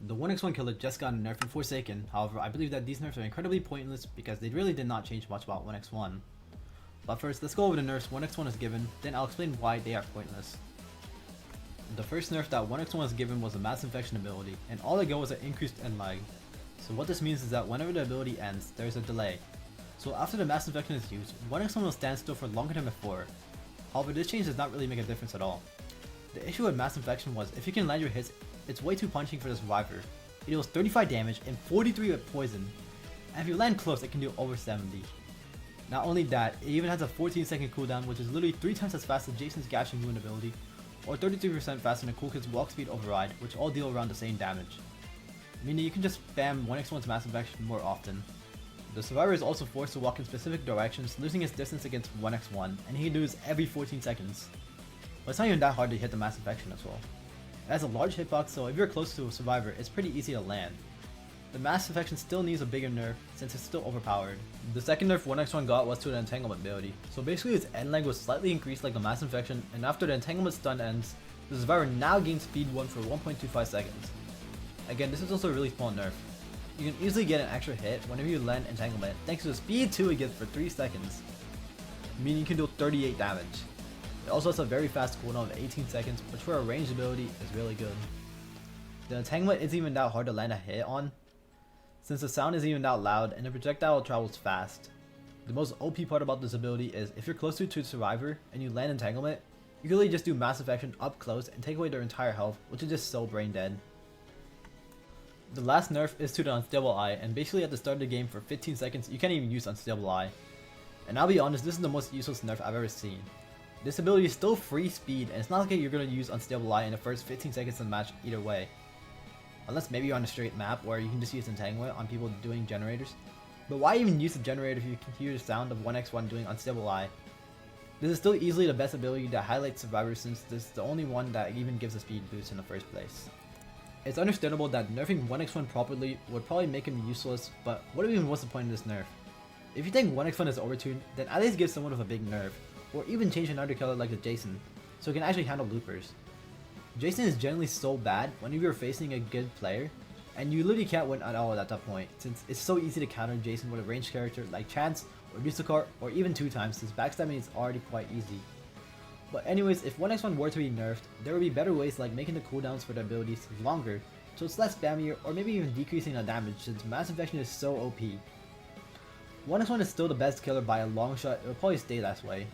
The 1x1 killer just got a nerf in Forsaken, however I believe that these nerfs are incredibly pointless because they really did not change much about 1x1. But first, let's go over the nerfs 1x1 is given, then I'll explain why they are pointless. The first nerf that 1x1 was given was the mass infection ability, and all it got was an increased end lag. So what this means is that whenever the ability ends, there is a delay. So after the mass infection is used, 1x1 will stand still for longer than before. However, this change does not really make a difference at all. The issue with mass infection was if you can land your hits, it's way too punching for the survivor. It deals 35 damage and 43 with poison, and if you land close it can do over 70. Not only that, it even has a 14-second cooldown, which is literally 3 times as fast as Jason's Gashing Moon ability, or 33% faster than Cool Kid's Walk Speed Override, which all deal around the same damage. Meaning you can just spam 1x1's mass infection more often. The survivor is also forced to walk in specific directions, losing his distance against 1x1, and he can do this every 14 seconds. But it's not even that hard to hit the mass infection as well. It has a large hitbox, so if you're close to a survivor, it's pretty easy to land. The mass infection still needs a bigger nerf since it's still overpowered. The second nerf 1x1 got was to the entanglement ability. So basically its end lag was slightly increased like the mass infection, and after the entanglement stun ends, the survivor now gains speed 1 for 1.25 seconds. Again, this is also a really small nerf. You can easily get an extra hit whenever you land entanglement thanks to the speed 2 it gets for 3 seconds, meaning you can do 38 damage. It also has a very fast cooldown of 18 seconds, which for a ranged ability is really good. The entanglement isn't even that hard to land a hit on, since the sound isn't even that loud and the projectile travels fast. The most OP part about this ability is if you're closer to a survivor and you land entanglement, you can really just do mass infection up close and take away their entire health, which is just so brain dead. The last nerf is to the unstable eye, and basically at the start of the game for 15 seconds you can't even use unstable eye. And I'll be honest, this is the most useless nerf I've ever seen. This ability is still free speed, and it's not like you're going to use unstable eye in the first 15 seconds of the match either way. Unless maybe you're on a straight map where you can just use entanglement on people doing generators. But why even use the generator if you can hear the sound of 1x1 doing unstable eye? This is still easily the best ability that highlights survivors since this is the only one that even gives a speed boost in the first place. It's understandable that nerfing 1x1 properly would probably make him useless, but what even was the point of this nerf? If you think 1x1 is overtuned, then at least give someone with a big nerf, or even change another color like the Jason, so it can actually handle loopers. Jason is generally so bad whenever you're facing a good player, and you literally can't win at all at that point, since it's so easy to counter Jason with a ranged character like Chance, or Dusakar, or even 2 times since backstabbing is already quite easy. But anyways, if 1x1 were to be nerfed, there would be better ways like making the cooldowns for the abilities longer, so it's less spammier, or maybe even decreasing the damage since mass infection is so OP. 1x1 is still the best killer by a long shot, it will probably stay that way.